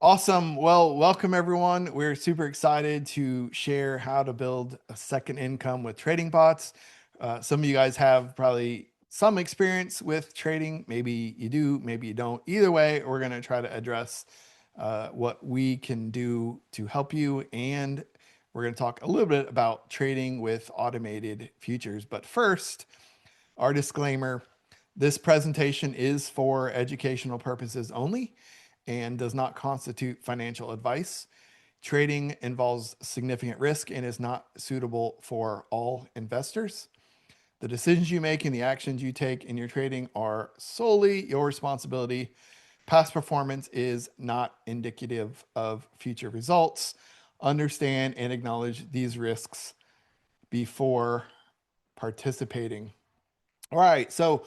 Awesome. Well, welcome everyone. We're super excited to share how to build a second income with trading bots. Some of you guys have probably some experience with trading. Maybe you do, maybe you don't. Either way, we're going to try to address what we can do to help you. And we're going to talk a little bit about trading with automated futures. But first, our disclaimer, this presentation is for educational purposes only and does not constitute financial advice. Trading involves significant risk and is not suitable for all investors. The decisions you make and the actions you take in your trading are solely your responsibility. Past performance is not indicative of future results. Understand and acknowledge these risks before participating. All right, so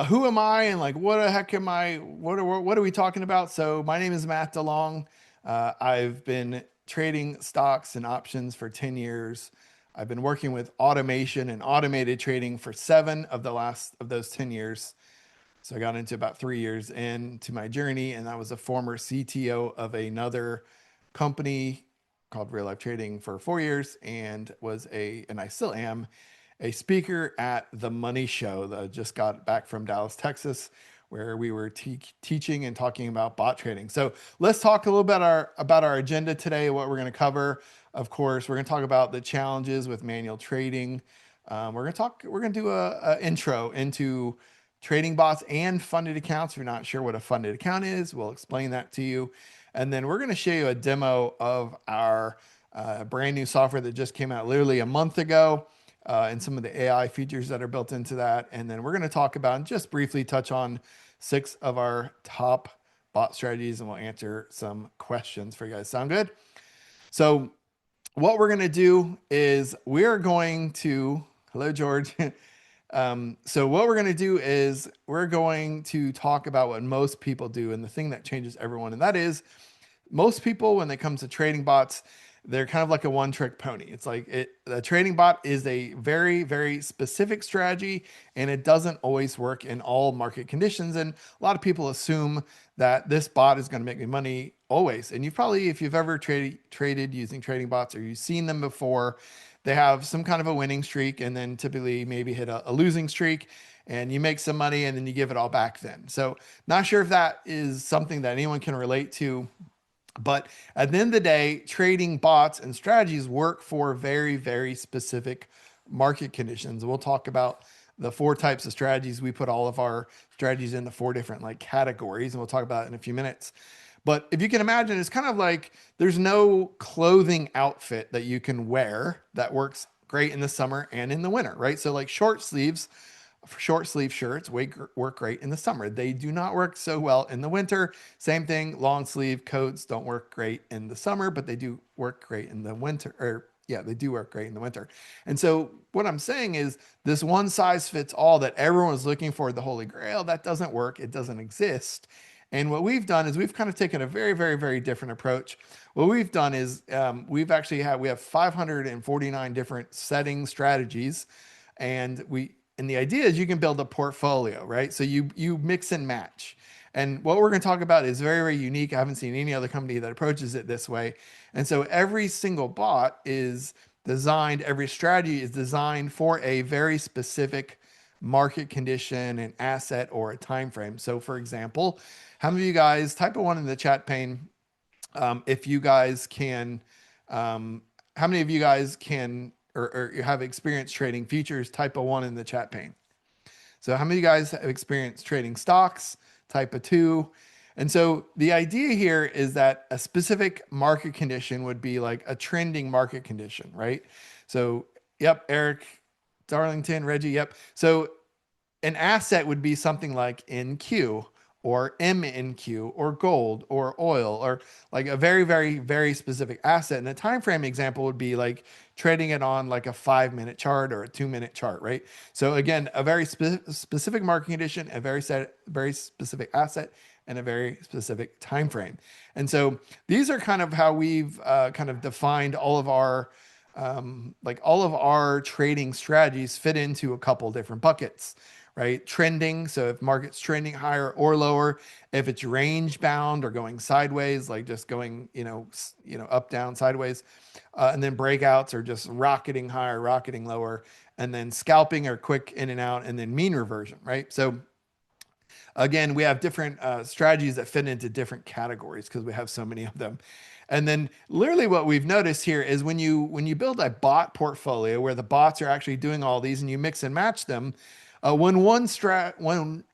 who am I and like what the heck am I? What are we talking about? So my name is Matt DeLong. I've been trading stocks and options for 10 years. I've been working with automation and automated trading for seven of the last of those 10 years. So I got into about 3 years into my journey, and I was a former CTO of another company called Real Life Trading for 4 years, and and I still am a speaker at the Money Show that I just got back from Dallas, Texas, where we were teaching and talking about bot trading. So let's talk a little bit about our agenda today, what we're going to cover. Of course, we're going to talk about the challenges with manual trading. We're going to do a intro into trading bots and funded accounts. If you're not sure what a funded account is, we'll explain that to you. And then we're going to show you a demo of our brand new software that just came out literally a month ago. And some of the AI features that are built into that. And then we're going to talk about and just briefly touch on 6 of our top bot strategies, and we'll answer some questions for you guys. Sound good? So what we're going to do is hello, George. So what we're going to do is we're going to talk about what most people do and the thing that changes everyone. And that is most people, when it comes to trading bots, they're kind of like a one-trick pony. It's like the trading bot is a very, very specific strategy, and it doesn't always work in all market conditions. And a lot of people assume that this bot is going to make me money always. And if you've ever traded using trading bots or you've seen them before, they have some kind of a winning streak and then typically maybe hit a losing streak, and you make some money and then you give it all back then. So not sure if that is something that anyone can relate to. But at the end of the day, trading bots and strategies work for very, very specific market conditions. We'll talk about the 4 types of strategies. We put all of our strategies into 4 different categories, and we'll talk about it in a few minutes. But if you can imagine, it's kind of like there's no clothing outfit that you can wear that works great in the summer and in the winter, right? So like short sleeve shirts work great in the summer. They do not work so well in the winter. Same thing, long sleeve coats don't work great in the summer, but they do work great in the winter. They do work great in the winter. And so what I'm saying is this one size fits all that everyone's looking for, the Holy Grail, that doesn't work. It doesn't exist. And what we've done is we've kind of taken a very, very, very different approach. What we've done is we have 549 different setting strategies, and the idea is you can build a portfolio, right? So you mix and match. And what we're going to talk about is very, very unique. I haven't seen any other company that approaches it this way. And so every single bot every strategy is designed for a very specific market condition, an asset, or a time frame. So for example, how many of you guys, type a 1 in the chat pane, if you guys can, how many of you guys can or you have experience trading futures? Type a 1 in the chat pane. So how many of you guys have experience trading stocks? Type a 2. And so the idea here is that a specific market condition would be like a trending market condition, right? So, yep, Eric, Darlington, Reggie, yep. So an asset would be something like NQ or MNQ or gold or oil, or like a very, very, very specific asset. And a time frame example would be like trading it on like a 5-minute chart or a 2-minute chart, right? So again, a very specific market condition, a very specific asset, and a very specific time frame. And so these are kind of how we've kind of defined all of our trading strategies fit into a couple different buckets, right? Trending. So if market's trending higher or lower, if it's range bound or going sideways, like just going, up, down, sideways, and then breakouts are just rocketing higher, rocketing lower, and then scalping or quick in and out, and then mean reversion, right? So again, we have different strategies that fit into different categories because we have so many of them. And then literally what we've noticed here is when you build a bot portfolio where the bots are actually doing all these and you mix and match them, when one strategy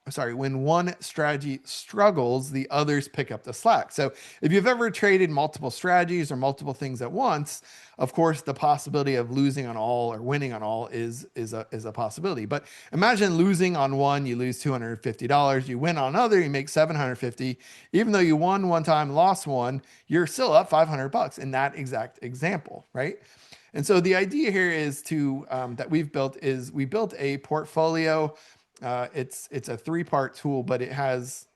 struggles, the others pick up the slack. So if you've ever traded multiple strategies or multiple things at once, of course, the possibility of losing on all or winning on all is a possibility. But imagine losing on one, you lose $250. You win on another, you make $750. Even though you won one time, lost one, you're still up $500 in that exact example, right? And so the idea here is that we built a portfolio. It's a 3-part tool, but it has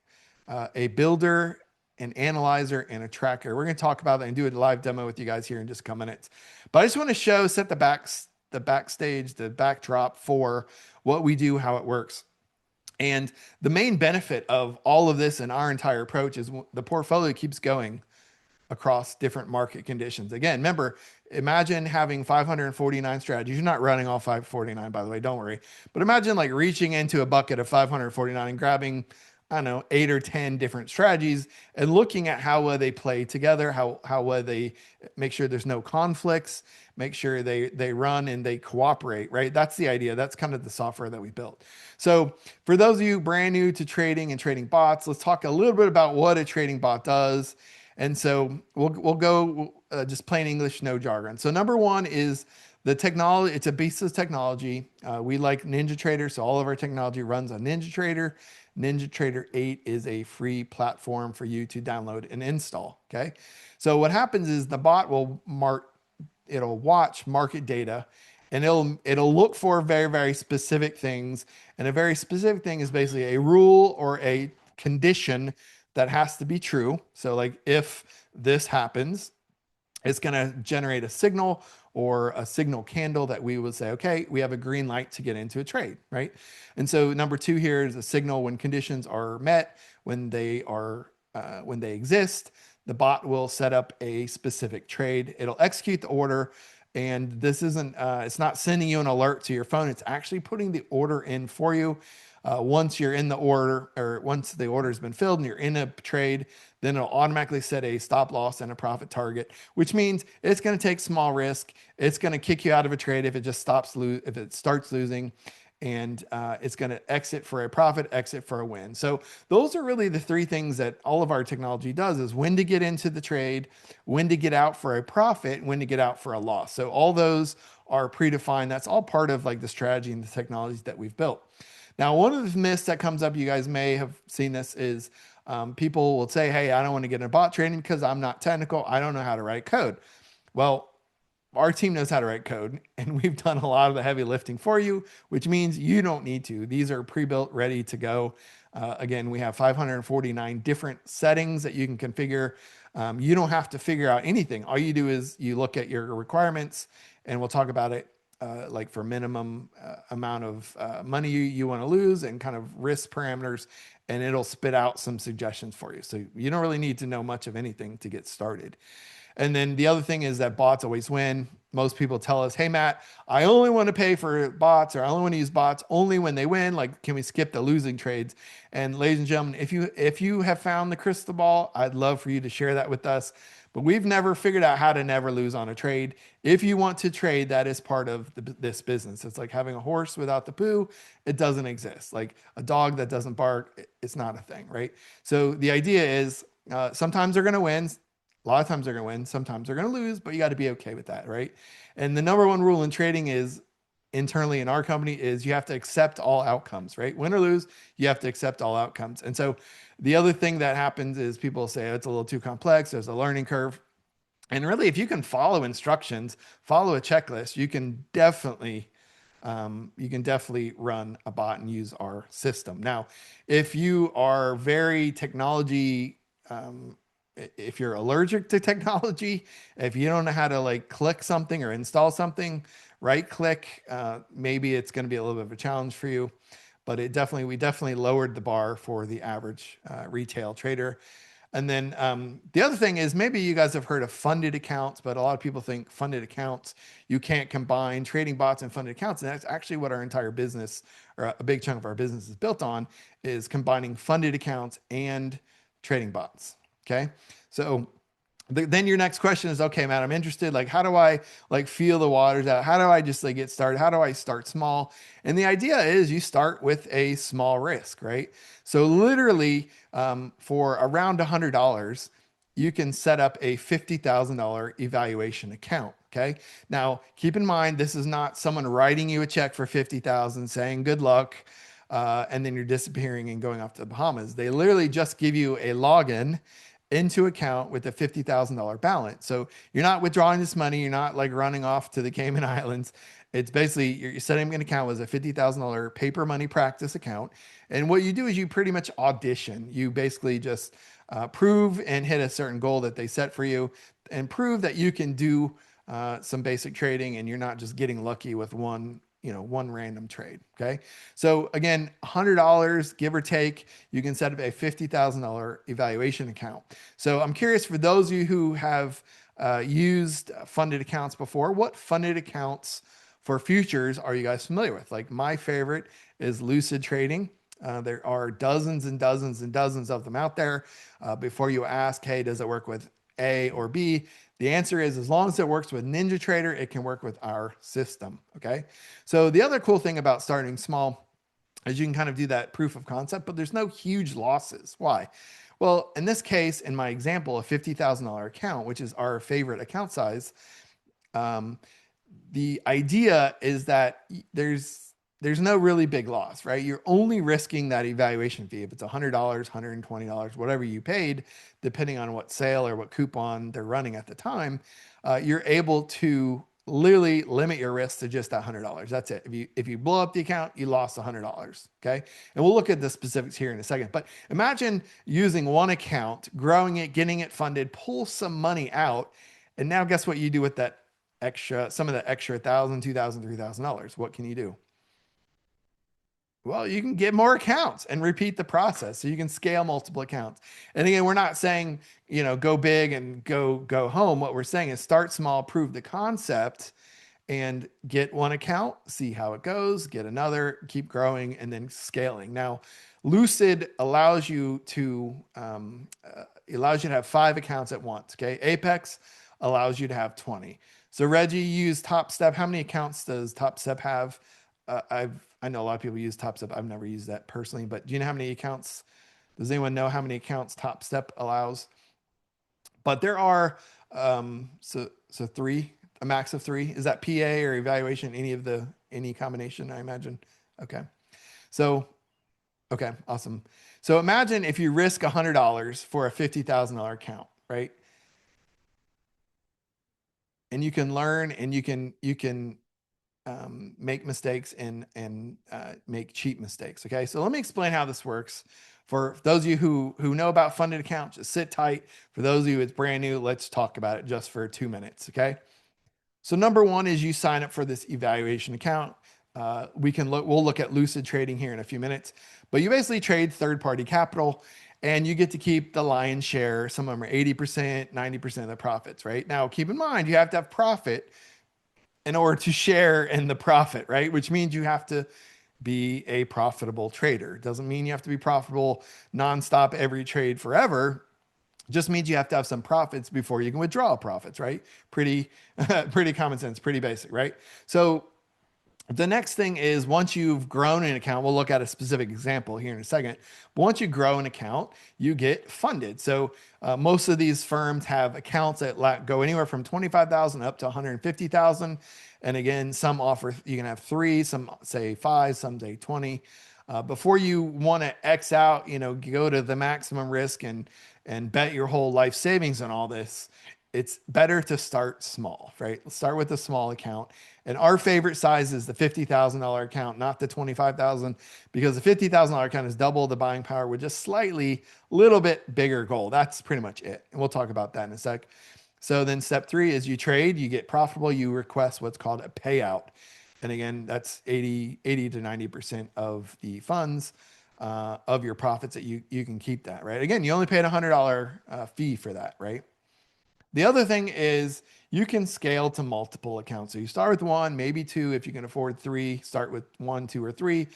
a builder, an analyzer, and a tracker. We're going to talk about that and do a live demo with you guys here in just a couple minutes. But I just want to set the backstage, the backdrop for what we do, how it works. And the main benefit of all of this and our entire approach is the portfolio keeps going across different market conditions. Again, remember, imagine having 549 strategies. You're not running all 549, by the way, don't worry. But imagine like reaching into a bucket of 549 and grabbing, I don't know, 8 or 10 different strategies and looking at how well they play together, how well they make sure there's no conflicts, make sure they run and they cooperate, right? That's the idea. That's kind of the software that we built. So for those of you brand new to trading and trading bots, let's talk a little bit about what a trading bot does. And so we'll go just plain English, no jargon. So number one is the technology. It's a piece of technology. We like NinjaTrader, so all of our technology runs on NinjaTrader. NinjaTrader 8 is a free platform for you to download and install. Okay. So what happens is the bot will watch market data, and it'll look for very, very specific things. And a very specific thing is basically a rule or a condition that has to be true. So like if this happens, it's going to generate a signal or a signal candle that we would say, okay, we have a green light to get into a trade, right? And so number 2 here is a signal when conditions are met, when they exist, the bot will set up a specific trade. It'll execute the order. And this isn't, it's not sending you an alert to your phone. It's actually putting the order in for you. Once you're in the order, or once the order has been filled and you're in a trade, then it'll automatically set a stop loss and a profit target, which means it's going to take small risk. It's going to kick you out of a trade if it just if it starts losing, and it's going to exit for a profit, exit for a win. So those are really the 3 things that all of our technology does: is when to get into the trade, when to get out for a profit, when to get out for a loss. So all those are predefined. That's all part of like the strategy and the technologies that we've built. Now, one of the myths that comes up, you guys may have seen this, is people will say, hey, I don't want to get into bot trading because I'm not technical. I don't know how to write code. Well, our team knows how to write code, and we've done a lot of the heavy lifting for you, which means you don't need to. These are pre-built, ready to go. Again, we have 549 different settings that you can configure. You don't have to figure out anything. All you do is you look at your requirements, and we'll talk about it like for minimum amount of money you want to lose and kind of risk parameters, and it'll spit out some suggestions for you. So you don't really need to know much of anything to get started. And then the other thing is that bots always win. Most people tell us, hey, Matt, I only want to pay for bots, or I only want to use bots only when they win. Like, can we skip the losing trades? And ladies and gentlemen, if you have found the crystal ball, I'd love for you to share that with us. But we've never figured out how to never lose on a trade. If you want to trade, that is part of this business. It's like having a horse without the poo. It doesn't exist. Like a dog that doesn't bark, it's not a thing, right? So the idea is sometimes they're going to win. A lot of times they're going to win. Sometimes they're going to lose, but you got to be okay with that, right? And the number one rule in trading is, internally in our company, is you have to accept all outcomes, right? Win or lose, you have to accept all outcomes. And so the other thing that happens is people say, oh, it's a little too complex. There's a learning curve. And really, if you can follow instructions, follow a checklist, you can definitely run a bot and use our system. Now, if you are very technology, if you're allergic to technology, if you don't know how to like click something or install something, right click, maybe it's going to be a little bit of a challenge for you. but we definitely lowered the bar for the average retail trader. And then the other thing is, maybe you guys have heard of funded accounts, but a lot of people think funded accounts, you can't combine trading bots and funded accounts. And that's actually what our entire business, or a big chunk of our business, is built on, is combining funded accounts and trading bots. Okay. So then your next question is, okay, Matt, I'm interested. Like, how do I like feel the waters out? How do I just like get started? How do I start small? And the idea is you start with a small risk, right? So literally, for around $100, you can set up a $50,000 evaluation account. Okay. Now, keep in mind, this is not someone writing you a check for 50,000 saying good luck, and then you're disappearing and going off to the Bahamas. They literally just give you a login into account with a $50,000 balance. So you're not withdrawing this money. You're not like running off to the Cayman Islands. It's basically you're setting an account with a $50,000 paper money practice account. And what you do is you pretty much audition. You basically just prove and hit a certain goal that they set for you, and prove that you can do some basic trading, and you're not just getting lucky with one random trade. Okay. So again, $100, give or take, you can set up a $50,000 evaluation account. So I'm curious, for those of you who have used funded accounts before, what funded accounts for futures are you guys familiar with? Like, my favorite is Lucid Trading. There are dozens and dozens and dozens of them out there. Before you ask, hey, does it work with A or B? The answer is, as long as it works with NinjaTrader, it can work with our system. Okay. So the other cool thing about starting small is you can kind of do that proof of concept, but there's no huge losses. Why? Well, in this case, in my example, a $50,000 account, which is our favorite account size, the idea is that there's no really big loss, right? You're only risking that evaluation fee. If it's $100, $120, whatever you paid, depending on what sale or what coupon they're running at the time, you're able to literally limit your risk to just that $100. That's it. If you blow up the account, you lost $100. Okay. And we'll look at the specifics here in a second, but imagine using one account, growing it, getting it funded, pull some money out. And now guess what you do with that some of the extra $1,000, $2,000, $3,000. What can you do? Well, you can get more accounts and repeat the process. So you can scale multiple accounts. And again, we're not saying, go big and go home. What we're saying is start small, prove the concept, and get one account, see how it goes, get another, keep growing, and then scaling. Now, Lucid allows you to have 5 accounts at once. Okay. Apex allows you to have 20. So Reggie, you use Top Step. How many accounts does Top Step have? I know a lot of people use Top Step. I've never used that personally, but do you know how many accounts? Does anyone know how many accounts Top Step allows? But there are so 3, a max of 3. Is that PA or evaluation? Any combination, I imagine. Okay. So, okay, awesome. So imagine if you risk $100 for a $50,000 account, right? And you can learn, and you can make mistakes and make cheap mistakes. Okay. So let me explain how this works. For those of you who know about funded accounts, just sit tight. For those of you it's brand new, let's talk about it just for 2 minutes. Okay. So number one is you sign up for this evaluation account. We'll look at Lucid Trading here in a few minutes, but you basically trade third-party capital, and you get to keep the lion's share. Some of them are 80%, 90% of the profits, right? Now, keep in mind, you have to have profit in order to share in the profit, right? Which means you have to be a profitable trader. Doesn't mean you have to be profitable nonstop every trade forever. Just means you have to have some profits before you can withdraw profits, right? Pretty common sense, pretty basic, right? So the next thing is, once you've grown an account, we'll look at a specific example here in a second. But once you grow an account, you get funded. So most of these firms have accounts that go anywhere from 25,000 up to 150,000. And again, some offer, you can have 3, some say 5, some say 20. Before you want to X out, go to the maximum risk and bet your whole life savings on all this, it's better to start small, right? Let's start with a small account. And our favorite size is the $50,000 account, not the 25,000, because the $50,000 account is double the buying power with just little bit bigger goal. That's pretty much it. And we'll talk about that in a sec. So then step 3 is you trade, you get profitable, you request what's called a payout. And again, that's 80 to 90% of the funds of your profits that you can keep that, right? Again, you only paid $100 fee for that, right? The other thing is you can scale to multiple accounts. So you start with one, maybe two. If you can afford three, start with one, two, or three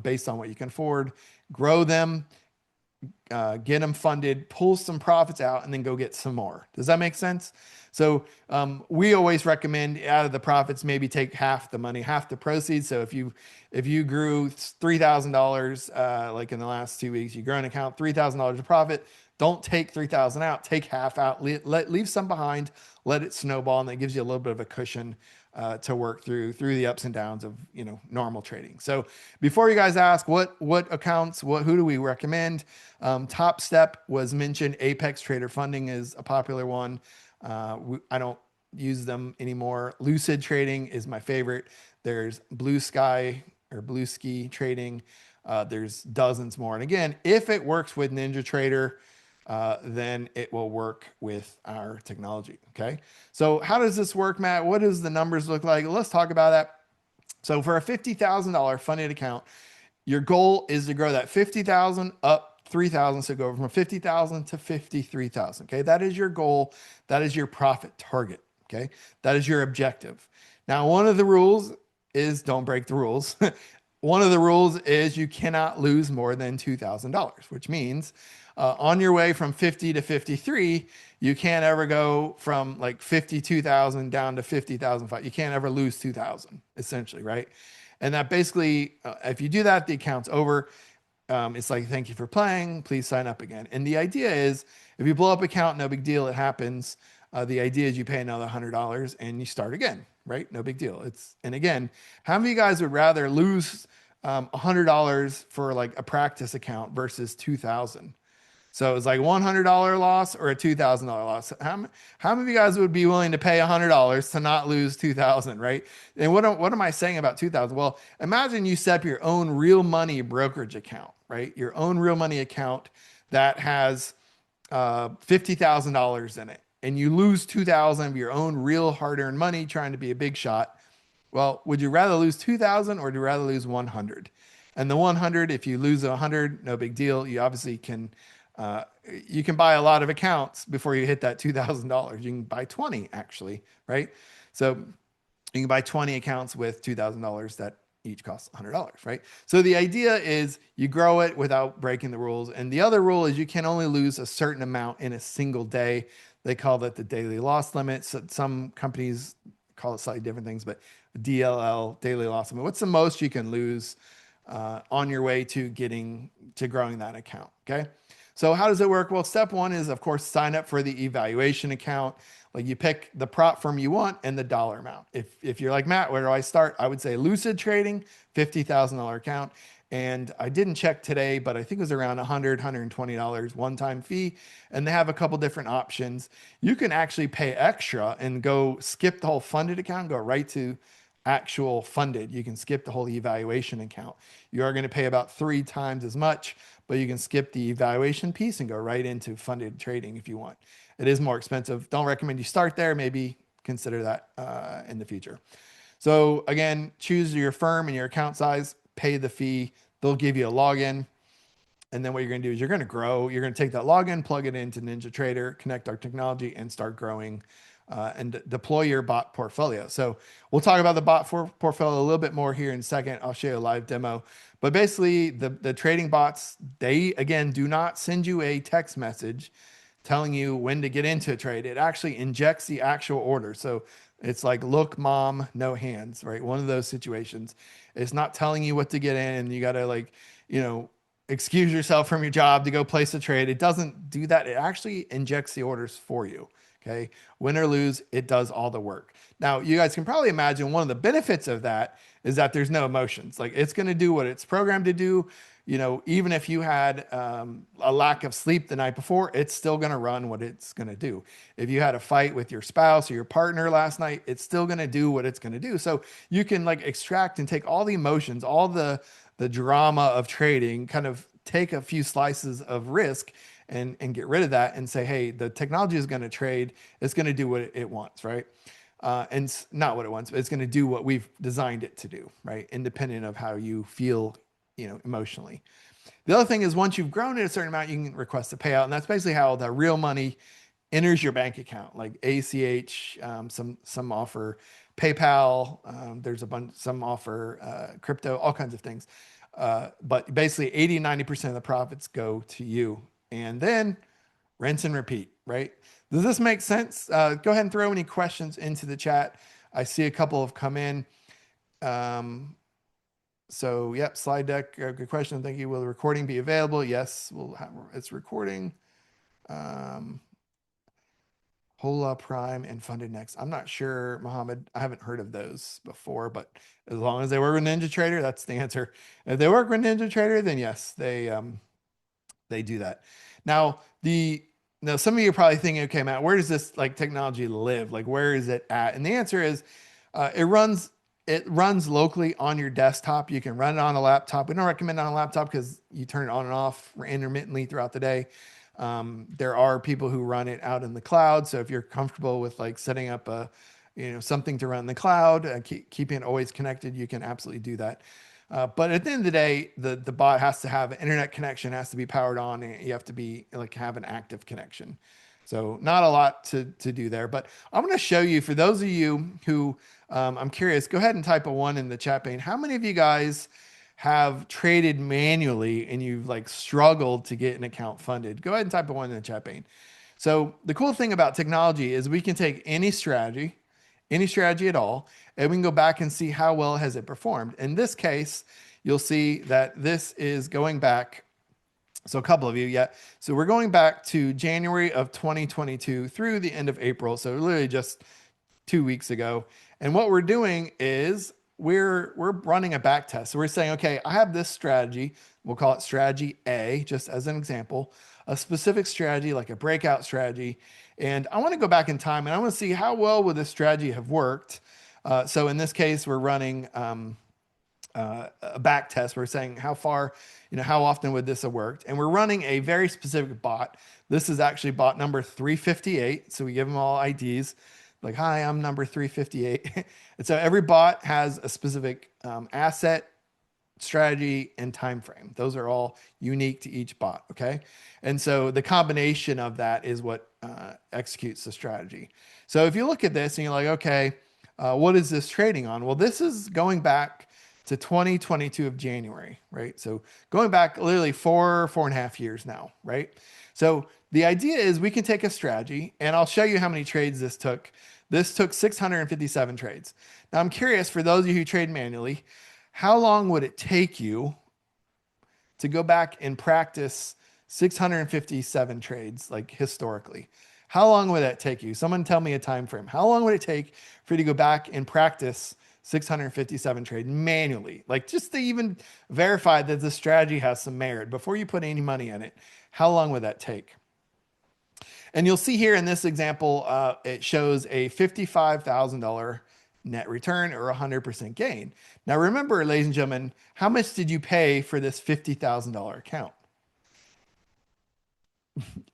based on what you can afford. Grow them, get them funded, pull some profits out, and then go get some more. Does that make sense? So we always recommend out of the profits, maybe take half the money, half the proceeds. So if you grew $3,000 like in the last 2 weeks, you grow an account $3,000 of profit. Don't take 3,000 out, take half out, leave some behind, let it snowball, and that gives you a little bit of a cushion to work through the ups and downs of normal trading. So before you guys ask what accounts, who do we recommend? Top Step was mentioned. Apex Trader Funding is a popular one. I don't use them anymore. Lucid Trading is my favorite. There's Blue Sky or Blue Ski Trading. There's dozens more. And again, if it works with NinjaTrader, then it will work with our technology. Okay. So how does this work, Matt? What does the numbers look like? Let's talk about that. So for a $50,000 funded account, your goal is to grow that 50,000 up 3,000. So go from 50,000 to 53,000. Okay. That is your goal. That is your profit target. Okay. That is your objective. Now, one of the rules is don't break the rules. One of the rules is you cannot lose more than $2,000, which means on your way from 50 to 53, you can't ever go from like 52,000 down to 50,000. You can't ever lose 2,000 essentially, right? And that basically, if you do that, the account's over. It's like, thank you for playing. Please sign up again. And the idea is if you blow up account, no big deal. It happens. The idea is you pay another $100 and you start again, right? No big deal. And again, how many of you guys would rather lose $100 for like a practice account versus 2,000? So it's like $100 loss or a $2,000 loss. How many of you guys would be willing to pay $100 to not lose 2,000, right? And what am I saying about 2,000? Well, imagine you set up your own real money brokerage account, right? Your own real money account that has $50,000 in it, and you lose 2,000 of your own real hard-earned money trying to be a big shot. Well, would you rather lose 2,000 or would you rather lose 100? And the 100, if you lose 100, no big deal. You obviously can buy a lot of accounts before you hit that $2,000. You can buy 20 actually, right? So you can buy 20 accounts with $2,000 that each costs $100, right? So the idea is you grow it without breaking the rules. And the other rule is you can only lose a certain amount in a single day. They call that the daily loss limit. So some companies call it slightly different things, but DLL, daily loss limit. What's the most you can lose on your way to growing that account? Okay. So how does it work? Well, step one is, of course, sign up for the evaluation account. Like you pick the prop firm you want and the dollar amount. If you're like, Matt, where do I start? I would say Lucid Trading, $50,000 account. And I didn't check today, but I think it was around $100, $120 one-time fee. And they have a couple different options. You can actually pay extra and go skip the whole funded account, go right to actual funded. You can skip the whole evaluation account. You are going to pay about 3 times as much, but you can skip the evaluation piece and go right into funded trading if you want. It is more expensive. Don't recommend you start there. Maybe consider that in the future. So again, choose your firm and your account size, pay the fee. They'll give you a login. And then what you're going to do is you're going to grow. You're going to take that login, plug it into NinjaTrader, connect our technology, and start growing and deploy your bot portfolio. So we'll talk about the bot portfolio a little bit more here in a second. I'll show you a live demo. But basically, the trading bots, they, again, do not send you a text message telling you when to get into a trade. It actually injects the actual order. So it's like, look, mom, no hands, right? One of those situations. It's not telling you what to get in and you got to excuse yourself from your job to go place a trade. It doesn't do that. It actually injects the orders for you. Okay. Win or lose, it does all the work. Now, you guys can probably imagine one of the benefits of that is that there's no emotions. Like it's going to do what it's programmed to do. Even if you had a lack of sleep the night before, it's still going to run what it's going to do. If you had a fight with your spouse or your partner last night, it's still going to do what it's going to do. So you can extract and take all the emotions, all the drama of trading, kind of take a few slices of risk and get rid of that and say, hey, the technology is going to trade. It's going to do what it wants, right? not what it wants, but it's going to do what we've designed it to do, right? Independent of how you feel, emotionally. The other thing is once you've grown it a certain amount, you can request a payout. And that's basically how the real money enters your bank account, like ACH, some offer PayPal, there's a bunch, some offer crypto, all kinds of things. But basically 80, 90% of the profits go to you. And then rinse and repeat, right? Does this make sense? Go ahead and throw any questions into the chat. I see a couple have come in. So, yep, slide deck. Good question. Thank you. Will the recording be available? Yes, it's recording. Hola Prime and Funded Next. I'm not sure, Mohammed. I haven't heard of those before, but as long as they work with NinjaTrader, that's the answer. If they work with NinjaTrader, then yes, they do that. Now, some of you are probably thinking, okay, Matt, where does this like technology live? Like, where is it at? And the answer is, it runs locally on your desktop. You can run it on a laptop. We don't recommend it on a laptop because you turn it on and off intermittently throughout the day. There are people who run it out in the cloud. So if you're comfortable with like setting up something to run in the cloud, keeping it always connected, you can absolutely do that. But at the end of the day, the bot has to have an internet connection, has to be powered on, and you have to be like have an active connection. So not a lot to do there, but I'm going to show you for those of you who I'm curious, go ahead and type a 1 in the chat pane. How many of you guys have traded manually and you've like struggled to get an account funded? Go ahead and type a 1 in the chat pane. So the cool thing about technology is we can take any strategy at all, and we can go back and see how well has it performed. In this case, you'll see that this is going back. So a couple of you, yeah. So we're going back to January of 2022 through the end of April. So literally just 2 weeks ago. And what we're doing is we're running a back test. So we're saying, okay, I have this strategy. We'll call it strategy A, just as an example, a specific strategy like a breakout strategy. And I want to go back in time and I want to see how well would this strategy have worked. So in this case, we're running a back test. We're saying how far, how often would this have worked? And we're running a very specific bot. This is actually bot number 358. So we give them all IDs. Like, hi, I'm number 358. And so every bot has a specific asset, strategy, and time frame. Those are all unique to each bot, okay? And so the combination of that is what executes the strategy. So if you look at this and you're like, okay, what is this trading on? Well, this is going back to 2022 of January, right? So going back literally 4.5 years now, right? So the idea is we can take a strategy, and I'll show you how many trades this took. This took 657 trades. Now I'm curious, for those of you who trade manually, how long would it take you to go back and practice 657 trades, like historically? How long would that take you? Someone tell me a time frame. How long would it take for you to go back and practice 657 trades manually? Like just to even verify that the strategy has some merit before you put any money in it. How long would that take? And you'll see here in this example, it shows a $55,000 net return or 100% gain. Now remember, ladies and gentlemen, how much did you pay for this $50,000 account?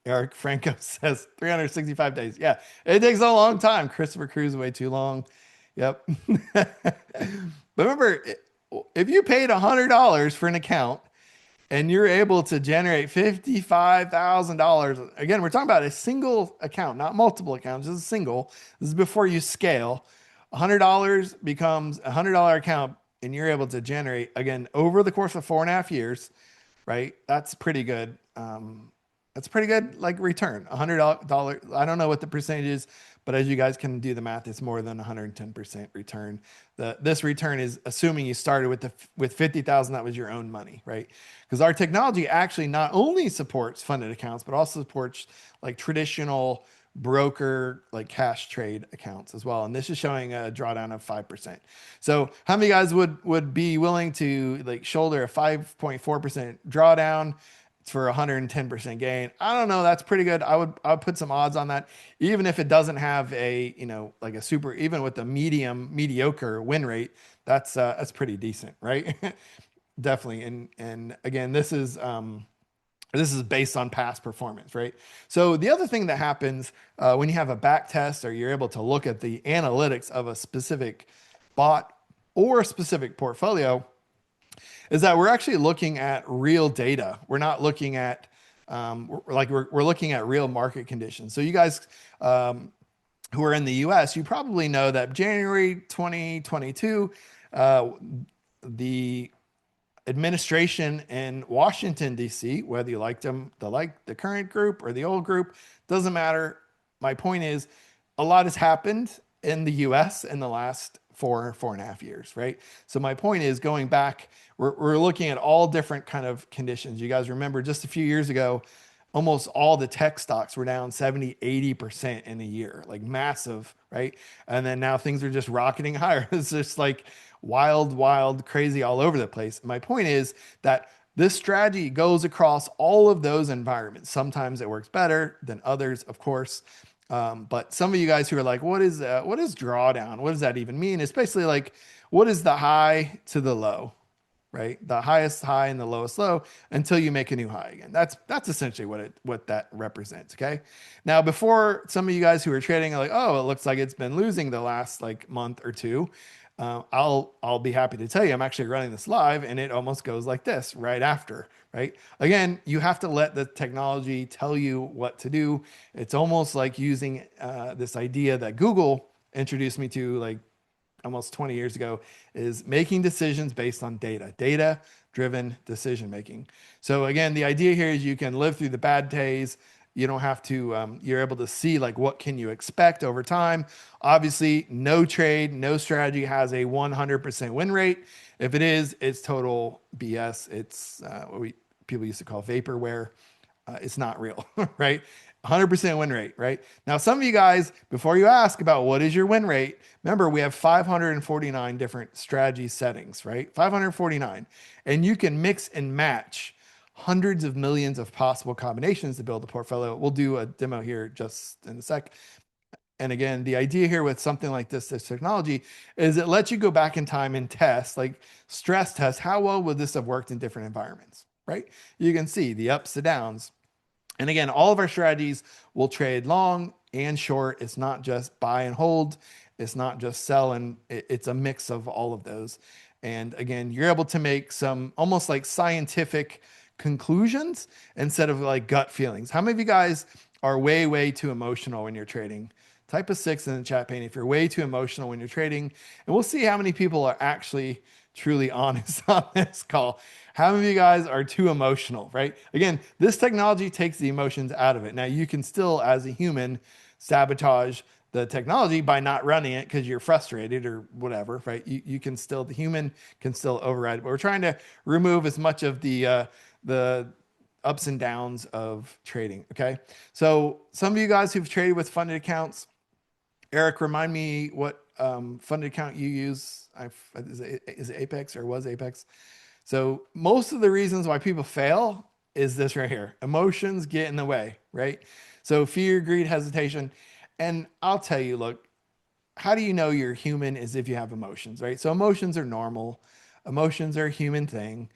Eric Franco says 365 days. Yeah, it takes a long time. Christopher Cruz, way too long. Yep. But remember, if you paid $100 for an account and you're able to generate $55,000, again, we're talking about a single account, not multiple accounts, just a single. This is before you scale. $100 becomes a $100 account, and you're able to generate, again, over the course of 4.5 years, right? That's pretty good. That's pretty good, like return. $100. I don't know what the percentage is, but as you guys can do the math, it's more than 110% return. This return is assuming you started with 50,000. That was your own money, right? Because our technology actually not only supports funded accounts, but also supports like traditional broker, like cash trade accounts as well. And this is showing a drawdown of 5%. So how many guys would be willing to like shoulder a 5.4% drawdown for 110% gain? I don't know. That's pretty good. I would put some odds on that, even if it doesn't have a, like a super, even with the mediocre win rate, that's pretty decent, right? Definitely. And again, this is This is based on past performance, right? So the other thing that happens when you have a back test or you're able to look at the analytics of a specific bot or a specific portfolio is that we're actually looking at real data. We're not looking at we're looking at real market conditions. So you guys who are in the US, you probably know that January 2022, the administration in Washington, D.C., whether you liked them, the current group or the old group, doesn't matter. My point is, a lot has happened in the U.S. in the last 4.5 years, right? So my point is, going back, we're looking at all different kind of conditions. You guys remember just a few years ago, almost all the tech stocks were down 70-80% in a year, like massive, right? And then now things are just rocketing higher. It's just like wild, crazy all over the place. My point is that this strategy goes across all of those environments. Sometimes it works better than others, of course. But some of you guys who are like, what is drawdown? What does that even mean? It's basically like, what is the high to the low, right? The highest high and the lowest low until you make a new high again. That's essentially what that represents. Okay. Now, before some of you guys who are trading are like, oh, it looks like it's been losing the last like month or two. I'll be happy to tell you I'm actually running this live and it almost goes like this right after, right? Again, you have to let the technology tell you what to do. It's almost like using this idea that Google introduced me to like almost 20 years ago, is making decisions based on data driven decision making. So again, the idea here is you can live through the bad days. You don't have to, you're able to see like what can you expect over time. Obviously, no trade, no strategy has a 100% win rate. If it is, it's total BS. It's what people used to call vaporware. It's not real, right? 100% win rate, right? Now, some of you guys, before you ask about what is your win rate, remember we have 549 different strategy settings, right? 549. And you can mix and match hundreds of millions of possible combinations to build a portfolio. We'll do a demo here just in a sec. And again, the idea here with something like this technology is it lets you go back in time and test, like stress test, how well would this have worked in different environments, right? You can see the ups, the downs. And again, all of our strategies will trade long and short. It's not just buy and hold. It's not just sell, and it's a mix of all of those. And again, you're able to make some almost like scientific conclusions instead of like gut feelings. How many of you guys are way too emotional when you're trading? Type a 6 in the chat pane if you're way too emotional when you're trading. And we'll see how many people are actually truly honest on this call. How many of you guys are too emotional, right? Again, this technology takes the emotions out of it. Now, you can still, as a human, sabotage the technology by not running it because you're frustrated or whatever, right? You can still, the human can still override it. But we're trying to remove as much of the ups and downs of trading, okay? So some of you guys who've traded with funded accounts, Eric, remind me what funded account you use. Is it Apex or was Apex? So most of the reasons why people fail is this right here. Emotions get in the way, right? So fear, greed, hesitation. And I'll tell you, look, how do you know you're human is if you have emotions, right? So emotions are normal. Emotions are a human thing.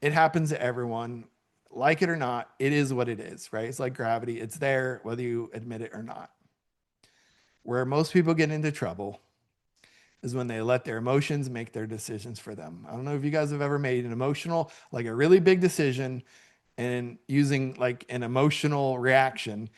It happens to everyone. Like it or not, it is what it is, right? It's like gravity. It's there whether you admit it or not. Where most people get into trouble is when they let their emotions make their decisions for them. I don't know if you guys have ever made an emotional, like a really big decision and using like an emotional reaction.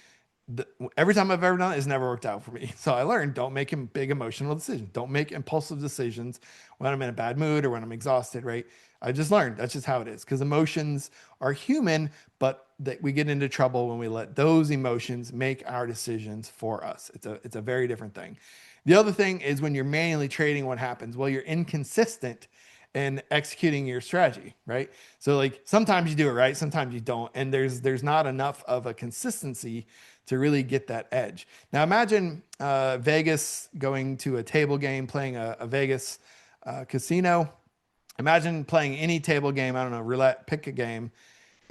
Every time I've ever done it, it's never worked out for me. So I learned, don't make big emotional decisions. Don't make impulsive decisions when I'm in a bad mood or when I'm exhausted, right? I just learned that's just how it is because emotions are human, but that we get into trouble when we let those emotions make our decisions for us. It's a very different thing. The other thing is when you're manually trading, what happens? Well, you're inconsistent in executing your strategy, right? So like sometimes you do it right, sometimes you don't, and there's not enough of a consistency to really get that edge. Now imagine Vegas going to a table game, playing a Vegas casino. Imagine playing any table game, I don't know, roulette, pick a game,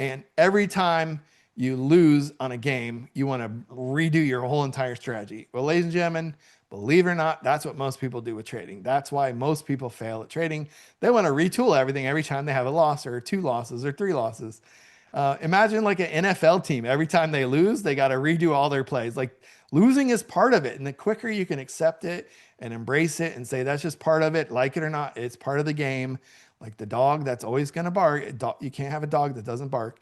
and every time you lose on a game, you want to redo your whole entire strategy. Well, ladies and gentlemen, believe it or not, that's what most people do with trading. That's why most people fail at trading. They want to retool everything every time they have a loss or two losses or three losses. Imagine like an NFL team. Every time they lose, they got to redo all their plays. Like losing is part of it. And the quicker you can accept it and embrace it and say, that's just part of it, like it or not, it's part of the game. Like the dog that's always going to bark. You can't have a dog that doesn't bark,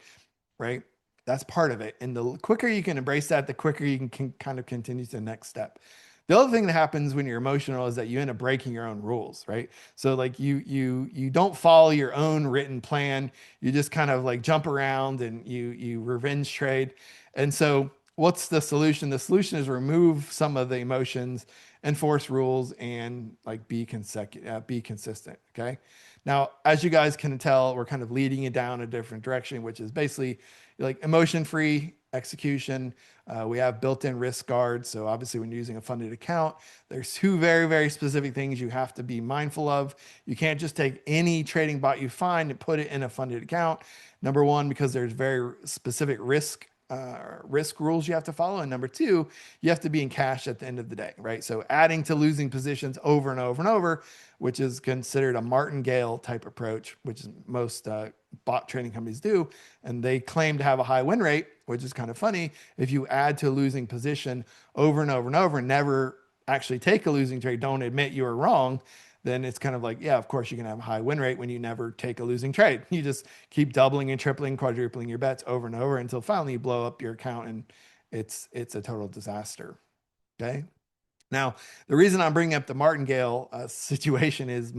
right? That's part of it. And the quicker you can embrace that, the quicker you can kind of continue to the next step. The other thing that happens when you're emotional is that you end up breaking your own rules, right? So like you don't follow your own written plan. You just kind of like jump around and you revenge trade. And so what's the solution? The solution is remove some of the emotions, enforce rules, and like be consistent. Okay. Now, as you guys can tell, we're kind of leading it down a different direction, which is basically like emotion-free execution. We have built-in risk guards. So obviously when you're using a funded account, there's two very, very specific things you have to be mindful of. You can't just take any trading bot you find and put it in a funded account. Number one, because there's very specific risk rules you have to follow. And number two, you have to be in cash at the end of the day, right? So adding to losing positions over and over and over, which is considered a martingale type approach, which is most bot trading companies do. And they claim to have a high win rate, which is kind of funny. If you add to a losing position over and over and over and never actually take a losing trade, don't admit you were wrong, then it's kind of like, yeah, of course you can have a high win rate when you never take a losing trade. You just keep doubling and tripling, quadrupling your bets over and over until finally you blow up your account and it's a total disaster. Okay. Now, the reason I'm bringing up the martingale situation is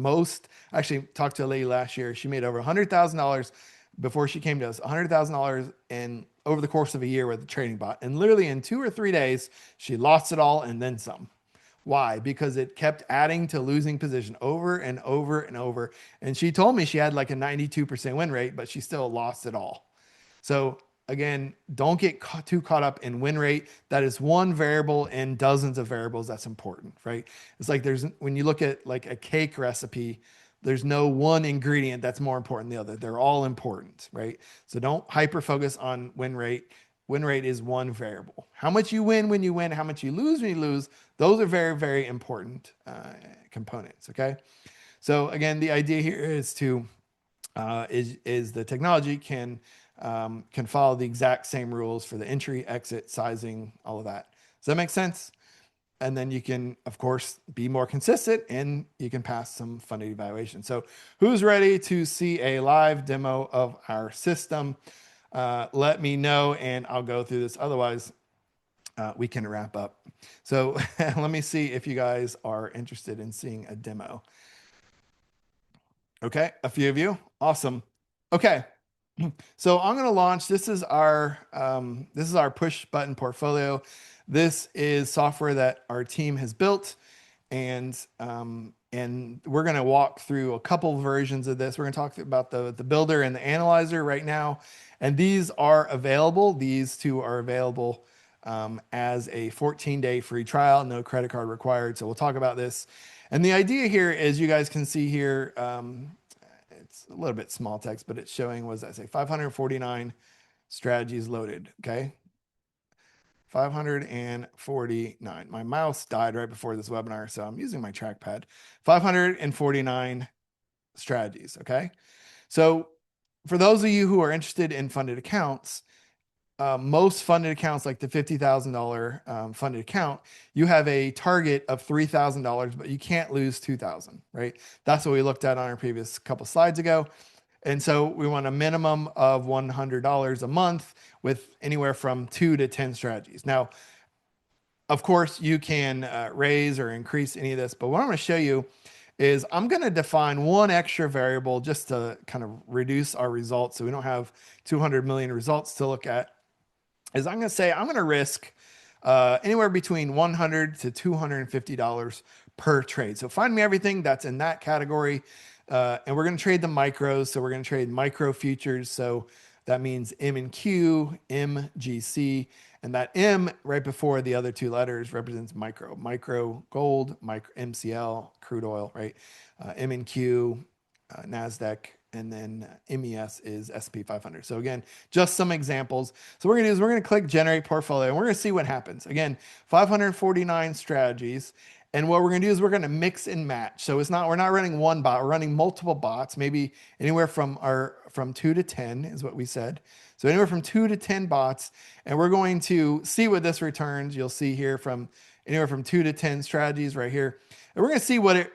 actually talked to a lady last year. She made over $100,000 before she came to us, $100,000 in over the course of a year with the trading bot. And literally in 2 or 3 days, she lost it all and then some. Why? Because it kept adding to losing position over and over and over. And she told me she had like a 92% win rate, but she still lost it all. So again, don't get too caught up in win rate. That is one variable in dozens of variables that's important, right? It's like when you look at like a cake recipe, there's no one ingredient that's more important than the other. They're all important, right? So don't hyper focus on win rate. Win rate is one variable. How much you win when you win, how much you lose when you lose, those are very, very important components, okay? So again, the idea here is to is the technology can follow the exact same rules for the entry, exit, sizing, all of that. Does that make sense? And then you can, of course, be more consistent and you can pass some funded evaluation. So who's ready to see a live demo of our system? Let me know and I'll go through this. Otherwise, we can wrap up. So let me see if you guys are interested in seeing a demo. Okay, a few of you. Awesome. Okay. So I'm going to launch. This is our push button portfolio. This is software that our team has built, and we're going to walk through a couple versions of this. We're going to talk about the builder and the analyzer right now, and these are available. These two are available as a 14-day free trial, no credit card required. So we'll talk about this. And the idea here is, you guys can see here, it's a little bit small text, but it's showing, what does that say? 549 strategies loaded, okay? 549. My mouse died right before this webinar, so I'm using my trackpad. 549 strategies, okay? So for those of you who are interested in funded accounts, most funded accounts, like the $50,000 funded account, you have a target of $3,000, but you can't lose $2,000, right? That's what we looked at on our previous couple slides ago. And so we want a minimum of $100 a month with anywhere from 2 to 10 strategies. Now, of course, you can raise or increase any of this, but what I'm going to show you is I'm going to define one extra variable just to kind of reduce our results so we don't have 200 million results to look at. Is I'm going to say I'm going to risk anywhere between $100 to $250 per trade. So find me everything that's in that category. And we're going to trade the micros. So we're going to trade micro futures. So that means M and Q, MGC, and that M right before the other two letters represents micro gold, micro MCL, crude oil, right? M and Q, NASDAQ, and then MES is SP 500. So again, just some examples. So what we're going to do is we're going to click generate portfolio and we're going to see what happens. Again, 549 strategies. And what we're going to do is we're going to mix and match. So we're not running one bot, we're running multiple bots, maybe anywhere from 2 to 10 is what we said. So anywhere from 2 to 10 bots, and we're going to see what this returns. You'll see here from anywhere from 2 to 10 strategies right here. And we're going to see what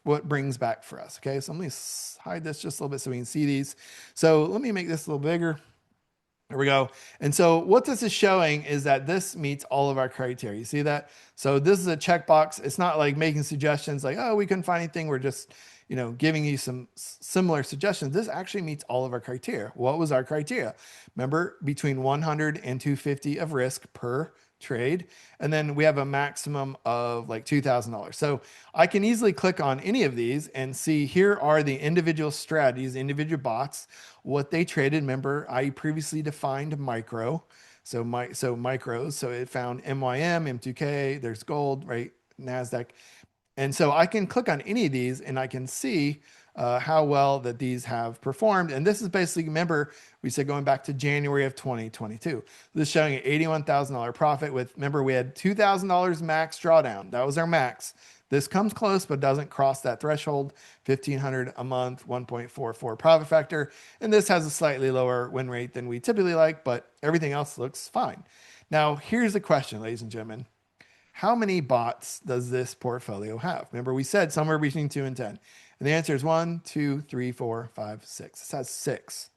what brings back for us. Okay, so let me hide this just a little bit so we can see these. So let me make this a little bigger. There we go. And so what this is showing is that this meets all of our criteria. You see that? So this is a checkbox. It's not like making suggestions like, oh, we couldn't find anything. We're just, giving you some similar suggestions. This actually meets all of our criteria. What was our criteria? Remember, between 100 and 250 of risk per trade. And then we have a maximum of like $2,000. So I can easily click on any of these and see here are the individual strategies, individual bots, what they traded. Remember, I previously defined micro. So micros. So it found MYM, M2K, there's gold, right? NASDAQ. And so I can click on any of these and I can see how well that these have performed. And this is basically, remember, we said going back to January of 2022. This is showing an $81,000 profit with, remember, we had $2,000 max drawdown. That was our max. This comes close, but doesn't cross that threshold. 1,500 a month, 1.44 profit factor. And this has a slightly lower win rate than we typically like, but everything else looks fine. Now, here's the question, ladies and gentlemen. How many bots does this portfolio have? Remember, we said somewhere between 2 and 10. And the answer is 1, 2, 3, 4, 5, 6. This has 6.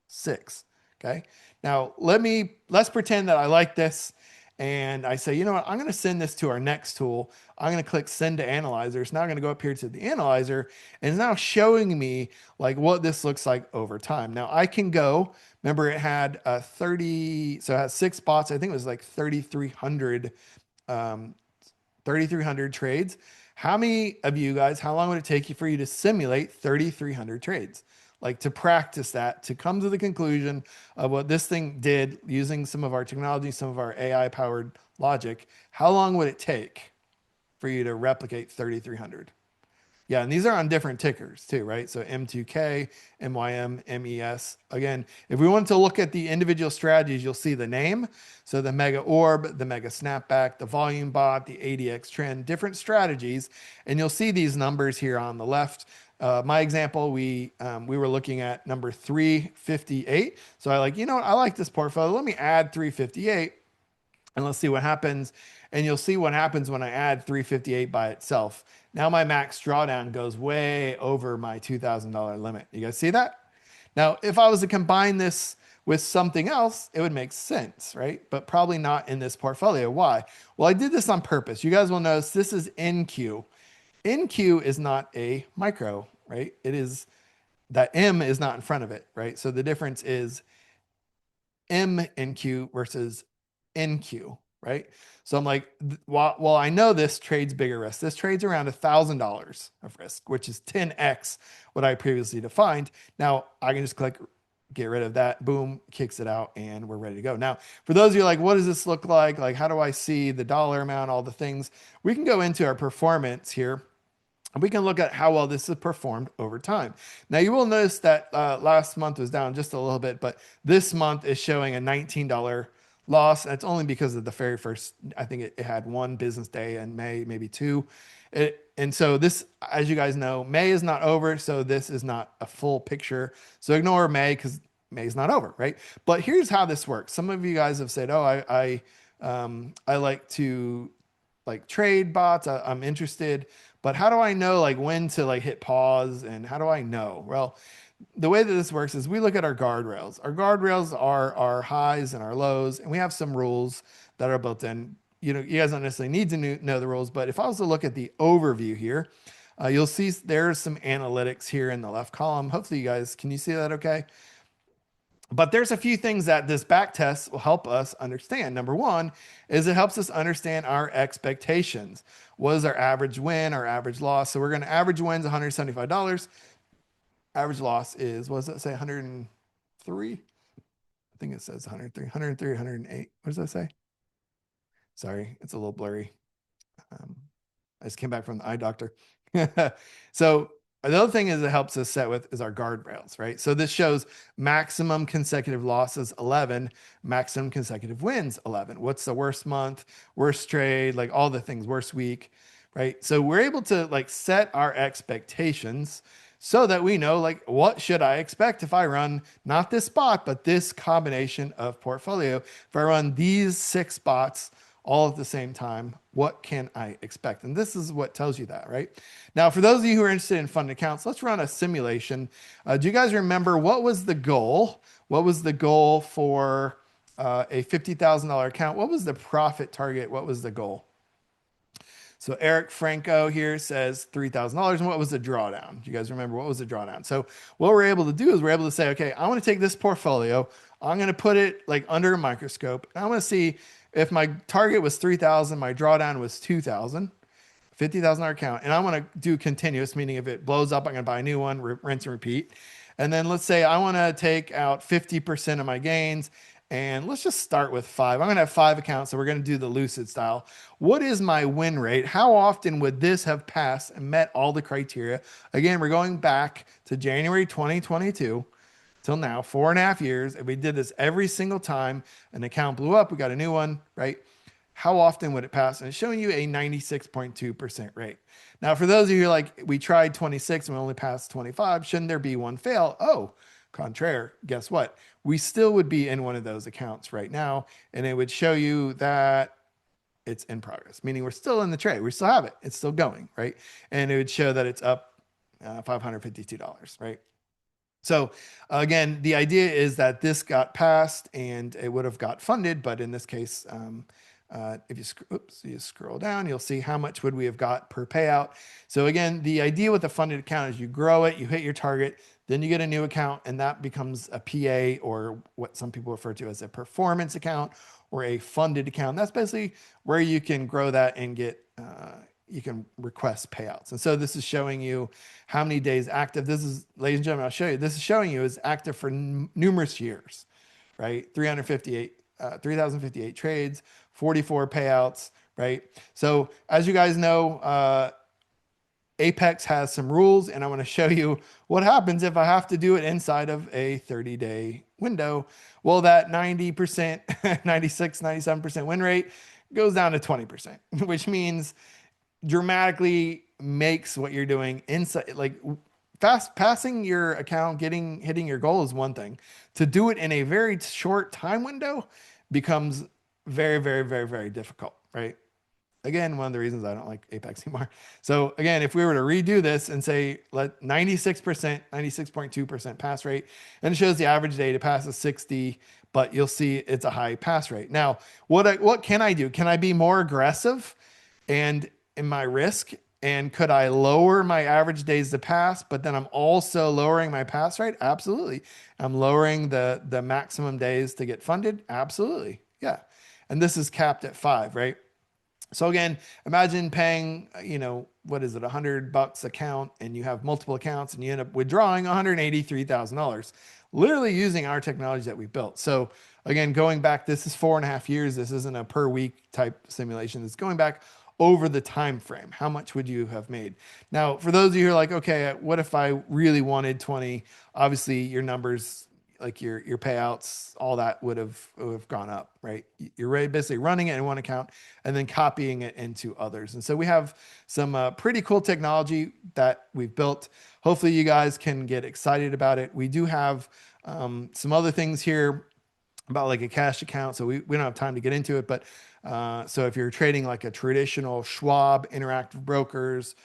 6. Okay. Now let's pretend that I like this. And I say, you know what? I'm going to send this to our next tool. I'm going to click send to analyzer. It's now going to go up here to the analyzer and it's now showing me like what this looks like over time. Now I can go, remember it had 30, so it has 6 bots. I think it was like 3,300 trades. How many of you guys, how long would it take you for you to simulate 3,300 trades? Like to practice that, to come to the conclusion of what this thing did using some of our technology, some of our AI powered logic. How long would it take for you to replicate 3,300? Yeah, and these are on different tickers too, right? So M2K, MYM, MES. Again, if we want to look at the individual strategies, you'll see the name. So the Mega Orb, the Mega Snapback, the Volume Bot, the ADX Trend, different strategies. And you'll see these numbers here on the left. My example, we were looking at number 358. So I I like this portfolio. Let me add 358 and let's see what happens. And you'll see what happens when I add 358 by itself. Now my max drawdown goes way over my $2,000 limit. You guys see that? Now, if I was to combine this with something else, it would make sense, right? But probably not in this portfolio. Why? Well, I did this on purpose. You guys will notice this is NQ. NQ is not a micro, right? It is, that M is not in front of it, right? So the difference is MNQ versus NQ, right? So I'm like, well, I know this trades bigger risk. This trades around $1,000 of risk, which is 10x what I previously defined. Now I can just click get rid of that, boom, kicks it out, and we're ready to go. Now, for those of you like, what does this look like? Like, how do I see the dollar amount, all the things? We can go into our performance here. And we can look at how well this has performed over time. Now, you will notice that last month was down just a little bit, but this month is showing a $19 loss. That's only because of the very first, I think it had 1 business day in May, maybe 2. And so this, as you guys know, May is not over. So this is not a full picture. So ignore May because May is not over, right? But here's how this works. Some of you guys have said, oh, I like to trade bots. I'm interested, but how do I know when to hit pause and how do I know? Well, the way that this works is we look at our guardrails. Our guardrails are our highs and our lows, and we have some rules that are built in. You guys don't necessarily need to know the rules, but if I was to look at the overview here, you'll see there's some analytics here in the left column. Hopefully you guys, can you see that okay? But there's a few things that this back test will help us understand. Number one is it helps us understand our expectations. What is our average win, our average loss? So we're going to average wins $175. Average loss is, what does that say, 103? I think it says 103, 103, 108. What does that say? Sorry, it's a little blurry. I just came back from the eye doctor. So the other thing is it helps us set with is our guardrails, right? So this shows maximum consecutive losses, 11, maximum consecutive wins, 11. What's the worst month, worst trade, all the things, worst week, right? So we're able to set our expectations so that we know like what should I expect if I run not this bot, but this combination of portfolio. If I run these 6 bots all at the same time, what can I expect? And this is what tells you that, right? Now, for those of you who are interested in funded accounts, let's run a simulation. Do you guys remember what was the goal? What was the goal for a $50,000 account? What was the profit target? What was the goal? So Eric Franco here says $3,000. And what was the drawdown? Do you guys remember what was the drawdown? So what we're able to do is we're able to say, okay, I want to take this portfolio. I'm going to put it like under a microscope. And I want to see if my target was 3,000, my drawdown was 2,000, $50,000 account. And I want to do continuous, meaning if it blows up, I'm going to buy a new one, rinse and repeat. And then let's say I want to take out 50% of my gains. And let's just start with 5. I'm going to have 5 accounts, so we're going to do the Lucid style. What is my win rate? How often would this have passed and met all the criteria? Again, we're going back to January 2022 till now, 4.5 years. If we did this every single time an account blew up, we got a new one, right? How often would it pass? And it's showing you a 96.2% rate. Now, for those of you who are like, we tried 26 and we only passed 25, shouldn't there be one fail? Oh, contraire, guess what? We still would be in one of those accounts right now, and it would show you that it's in progress, meaning we're still in the trade. We still have it. It's still going, right? And it would show that it's up $552, right? So again, the idea is that this got passed and it would have got funded, but in this case, if you scroll down, you'll see how much would we have got per payout. So again, the idea with the funded account is you grow it, you hit your target, then you get a new account, and that becomes a PA, or what some people refer to as a performance account or a funded account. That's basically where you can grow that and get you can request payouts. And so this is showing you how many days active. This is, ladies and gentlemen, I'll show you. This is showing you is active for numerous years, right? 3,058 trades, 44 payouts, right? So as you guys know, Apex has some rules, and I want to show you what happens if I have to do it inside of a 30-day window. Well, that 90%, 96, 97% win rate goes down to 20%, which means dramatically makes what you're doing inside, like fast passing your account, hitting your goal is one thing. To do it in a very short time window becomes very, very, very, very difficult, right? Again, one of the reasons I don't like Apex anymore. So again, if we were to redo this and say let 96%, 96.2% pass rate, and it shows the average day to pass is 60, but you'll see it's a high pass rate. Now, what can I do? Can I be more aggressive and in my risk? And could I lower my average days to pass, but then I'm also lowering my pass rate? Absolutely. I'm lowering the maximum days to get funded? Absolutely. Yeah. And this is capped at 5, right? So again, imagine paying, what is it, $100 account, and you have multiple accounts and you end up withdrawing $183,000, literally using our technology that we built. So again, going back, this is 4.5 years. This isn't a per week type simulation. It's going back over the time frame. How much would you have made? Now, for those of you who are like, okay, what if I really wanted 20? Obviously, your numbers, like your payouts, all that would have gone up, right? You're basically running it in one account and then copying it into others. And so we have some pretty cool technology that we've built. Hopefully you guys can get excited about it. We do have some other things here about like a cash account. So we don't have time to get into it, but so if you're trading like a traditional Schwab interactive brokers,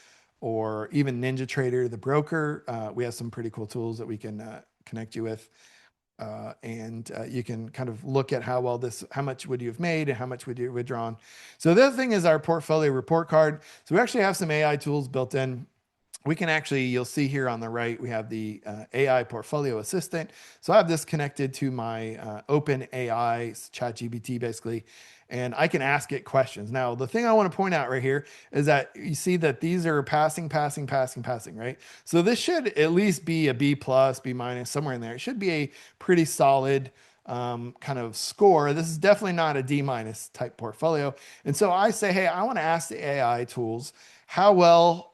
or even NinjaTrader, the broker, we have some pretty cool tools that we can connect you with. And you can kind of look at how much would you have made and how much would you have withdrawn. So the other thing is our portfolio report card. So we actually have some AI tools built in. We can actually, you'll see here on the right, we have the AI portfolio assistant. So I have this connected to my open AI ChatGPT basically, and I can ask it questions. Now, the thing I want to point out right here is that you see that these are passing, right? So this should at least be a B plus, B minus, somewhere in there. It should be a pretty solid kind of score. This is definitely not a D minus type portfolio. And so I say, hey, I want to ask the AI tools, how well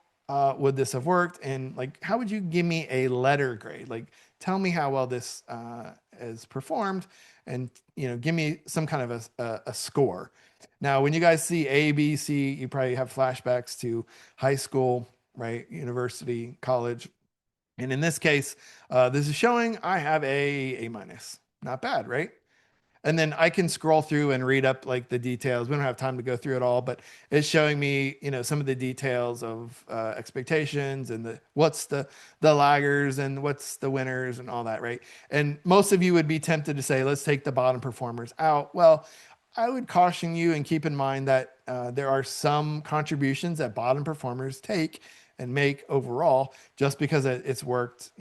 would this have worked? And like, how would you give me a letter grade? Like, tell me how well this is performed, and give me some kind of a score. Now, when you guys see A, B, C, you probably have flashbacks to high school, right? University, college. And in this case, this is showing I have A minus. Not bad, right? And then I can scroll through and read up like the details. We don't have time to go through it all, but it's showing me, some of the details of expectations and what's the laggers and what's the winners and all that, right? And most of you would be tempted to say, let's take the bottom performers out. Well, I would caution you and keep in mind that there are some contributions that bottom performers take and make overall. Just because it's worked,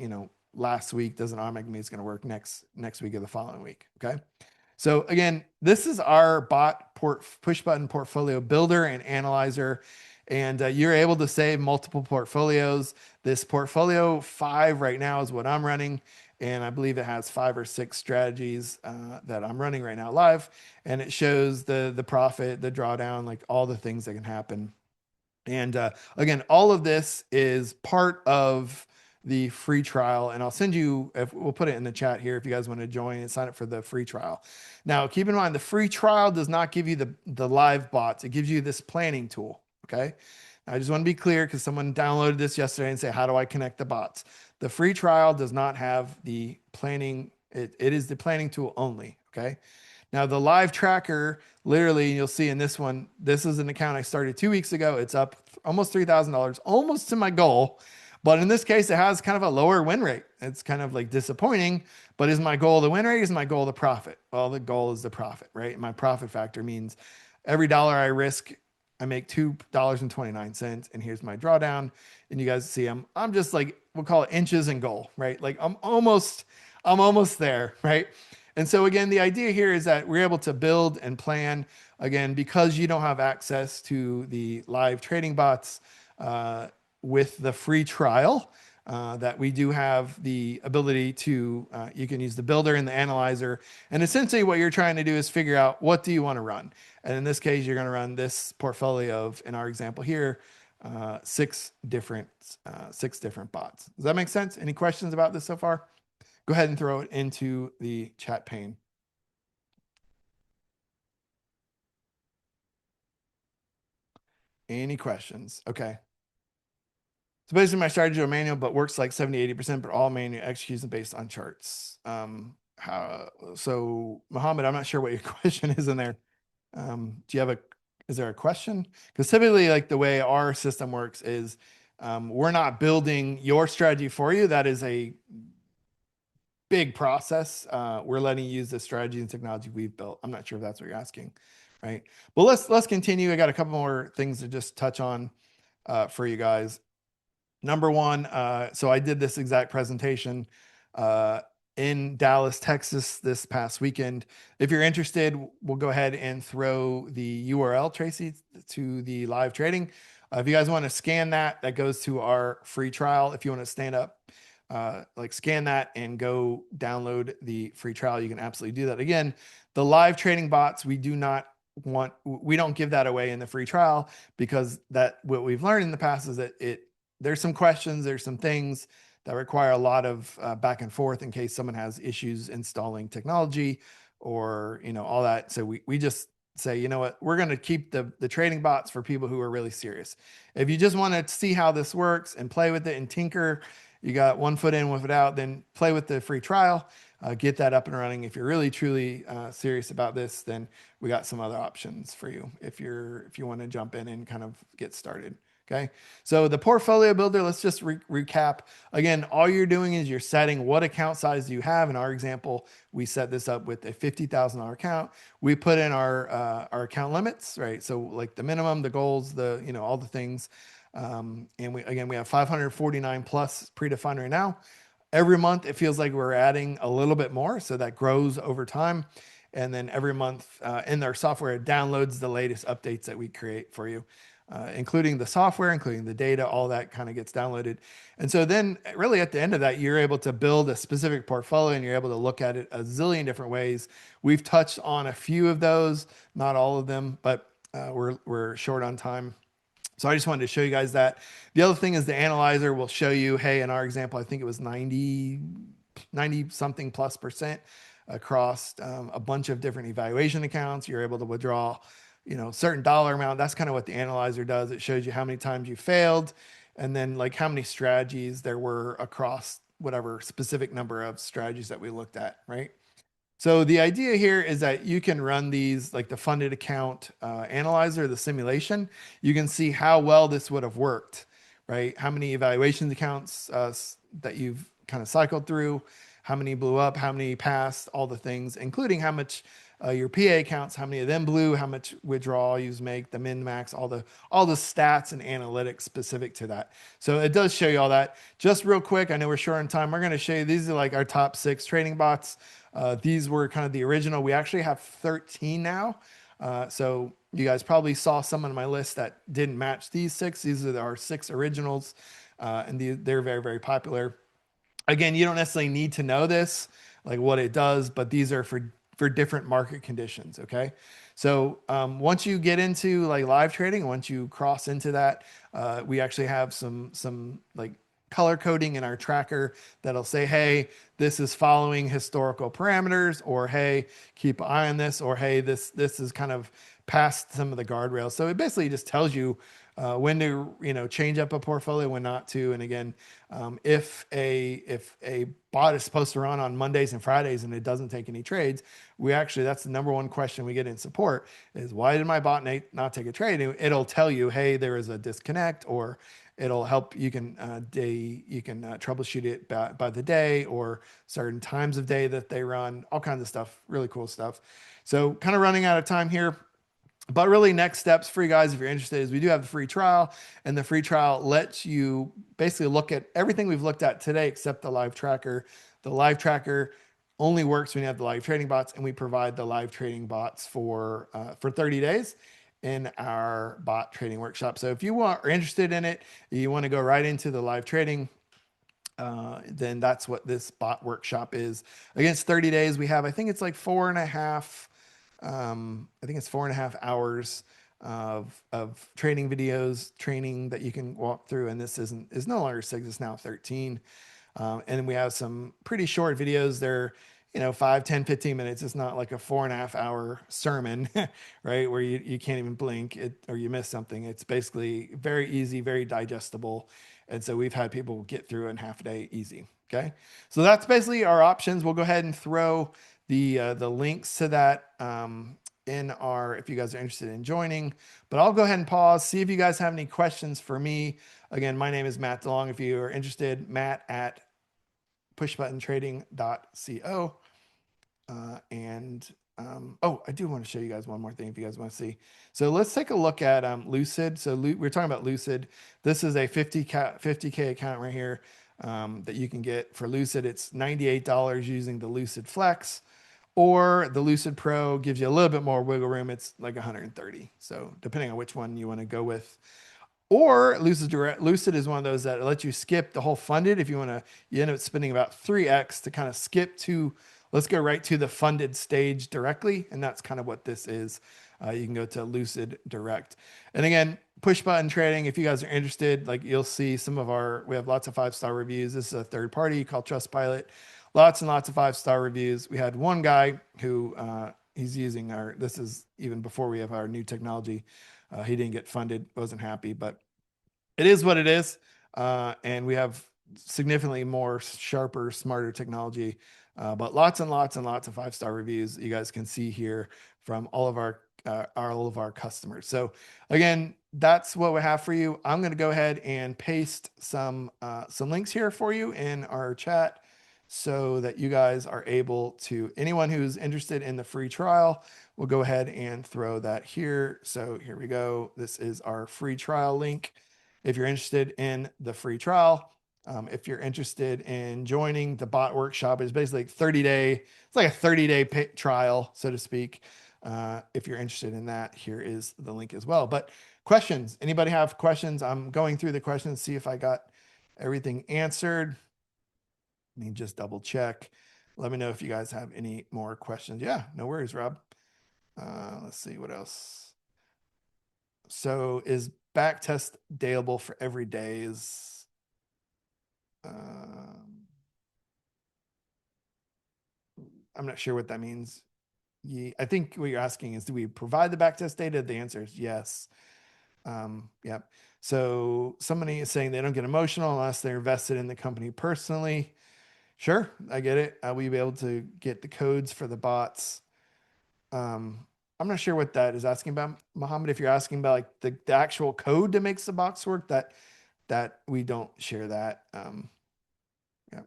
last week doesn't automatically mean it's going to work next week or the following week. Okay. So again, this is our push button portfolio builder and analyzer, and you're able to save multiple portfolios. This portfolio 5 right now is what I'm running, and I believe it has 5 or 6 strategies that I'm running right now live, and it shows the profit, the drawdown, like all the things that can happen. And again, all of this is part of the free trial, and I'll send you, we'll put it in the chat here if you guys want to join and sign up for the free trial. Now, keep in mind, the free trial does not give you the live bots. It gives you this planning tool, okay? Now, I just want to be clear because someone downloaded this yesterday and say, how do I connect the bots? The free trial does not have the planning. It is the planning tool only, okay? Now, the live tracker, literally, you'll see in this one, this is an account I started 2 weeks ago. It's up almost $3,000, almost to my goal. But in this case, it has kind of a lower win rate. It's kind of like disappointing. But is my goal the win rate? Is my goal the profit? Well, the goal is the profit, right? My profit factor means every dollar I risk, I make $2.29. And here's my drawdown. And you guys see I'm just like, we'll call it inches and goal, right? Like I'm almost there, right? And so again, the idea here is that we're able to build and plan, again, because you don't have access to the live trading bots with the free trial, that we do have the ability to, you can use the builder and the analyzer. And essentially what you're trying to do is figure out, what do you want to run? And in this case, you're going to run this portfolio of, in our example here, 6 different bots. Does that make sense? Any questions about this so far? Go ahead and throw it into the chat pane. Any questions? Okay. So basically my strategy is manual, but works like 70-80%, but all manual execution based on charts. So Mohammed, I'm not sure what your question is in there. Is there a question? Because typically like the way our system works is we're not building your strategy for you. That is a big process. We're letting you use the strategy and technology we've built. I'm not sure if that's what you're asking, right? But let's continue. I got a couple more things to just touch on for you guys. Number one, so I did this exact presentation in Dallas, Texas this past weekend. If you're interested, we'll go ahead and throw the URL, Tracy, to the live trading. If you guys want to scan that, that goes to our free trial. If you want to stand up, like scan that and go download the free trial, you can absolutely do that. Again, the live trading bots, we don't give that away in the free trial, because what we've learned in the past is that there's some questions, there's some things that require a lot of back and forth in case someone has issues installing technology or, all that. So we just say, you know what, we're going to keep the trading bots for people who are really serious. If you just want to see how this works and play with it and tinker, you got one foot in, one foot out, then play with the free trial, get that up and running. If you're really, truly serious about this, then we got some other options for you if you want to jump in and kind of get started. Okay. So the portfolio builder, let's just recap. Again, all you're doing is you're setting what account size do you have. In our example, we set this up with a $50,000 account. We put in our account limits, right? So like the minimum, the goals, all the things. And we have 549 plus predefined right now. Every month, it feels like we're adding a little bit more. So that grows over time. And then every month in our software, it downloads the latest updates that we create for you. Including the software, including the data, all that kind of gets downloaded. And so then really at the end of that, you're able to build a specific portfolio and you're able to look at it a zillion different ways. We've touched on a few of those, not all of them, but we're short on time. So I just wanted to show you guys that. The other thing is the analyzer will show you, hey, in our example, I think it was 90 something plus percent across a bunch of different evaluation accounts. You're able to withdraw certain dollar amount. That's kind of what the analyzer does. It shows you how many times you failed. and then like how many strategies there were across whatever specific number of strategies that we looked at, right? So the idea here is that you can run these like the funded account analyzer, the simulation. You can see how well this would have worked, right? How many evaluation accounts that you've kind of cycled through, how many blew up, how many passed, all the things, including how much your PA accounts, how many of them blew, how much withdrawal you make, the min max, all the stats and analytics specific to that. So it does show you all that. Just real quick, I know we're short on time. We're going to show you these are like our top 6 trading bots. These were kind of the original. We actually have 13 now. So you guys probably saw some on my list that didn't match these 6. These are our 6 originals, and they're very, very popular. Again, you don't necessarily need to know this, like what it does, but these are for different market conditions. Okay, so once you get into like live trading, once you cross into that, we actually have some like color coding in our tracker that'll say, hey, this is following historical parameters, or hey, keep an eye on this, or hey, this is kind of past some of the guardrails. So it basically just tells you when to change up a portfolio, when not to. And again, if a bot is supposed to run on Mondays and Fridays and it doesn't take any trades, that's the number one question we get in support is, why did my bot not take a trade? And it'll tell you, hey, there is a disconnect, or it'll help. You can troubleshoot it by the day or certain times of day that they run, all kinds of stuff, really cool stuff. So kind of running out of time here. But really, next steps for you guys, if you're interested, is we do have the free trial, and the free trial lets you basically look at everything we've looked at today except the live tracker. The live tracker only works when you have the live trading bots, and we provide the live trading bots for 30 days in our bot trading workshop. So if you are interested in it, you want to go right into the live trading, then that's what this bot workshop is. Against 30 days, we have, I think it's like 4.5. I think it's 4.5 hours of training videos, training that you can walk through. And this is no longer 6, it's now 13. And we have some pretty short videos. They're 5, 10, 15 minutes. It's not like a 4.5 hour sermon, right? Where you can't even blink or you miss something. It's basically very easy, very digestible. And so we've had people get through in half a day easy. Okay. So that's basically our options. We'll go ahead and throw the links to that in our, if you guys are interested in joining. But I'll go ahead and pause, see if you guys have any questions for me. Again, my name is Matt DeLong. If you are interested, Matt at pushbuttentrading.co. I do want to show you guys one more thing if you guys want to see. So let's take a look at Lucid. So we're talking about Lucid. This is a 50K account right here that you can get for Lucid. It's $98 using the Lucid Flex, or the Lucid Pro gives you a little bit more wiggle room. It's like 130. So depending on which one you want to go with. Or Lucid is one of those that lets you skip the whole funded. If you want to, you end up spending about 3x to kind of skip to, let's go right to the funded stage directly. And that's kind of what this is. You can go to Lucid Direct. And again, push button trading. If you guys are interested, like you'll see we have lots of 5-star reviews. This is a third party called Trustpilot. Lots and lots of 5-star reviews. We had one guy who he's using this is even before we have our new technology. He didn't get funded, wasn't happy, but it is what it is. And we have significantly more sharper, smarter technology, but lots and lots and lots of 5-star reviews you guys can see here from all of our customers. So again, that's what we have for you. I'm going to go ahead and paste some links here for you in our chat, so that you guys are able to, anyone who's interested in the free trial, we'll go ahead and throw that here. So here we go. This is our free trial link. If you're interested in the free trial, if you're interested in joining the bot workshop, it's basically like 30-day, it's like a 30-day trial, so to speak. If you're interested in that, here is the link as well. But questions, anybody have questions? I'm going through the questions, see if I got everything answered. Let me just double check. Let me know if you guys have any more questions. Yeah, no worries, Rob. Let's see what else. So is backtest dayable for every day? I'm not sure what that means. I think what you're asking is, do we provide the backtest data? The answer is yes. Yep. So somebody is saying they don't get emotional unless they're invested in the company personally. Sure, I get it. Will you be able to get the codes for the bots? Um, I'm not sure what that is asking about, Mohammed. If you're asking about like the actual code that makes the box work, that we don't share that. Yeah,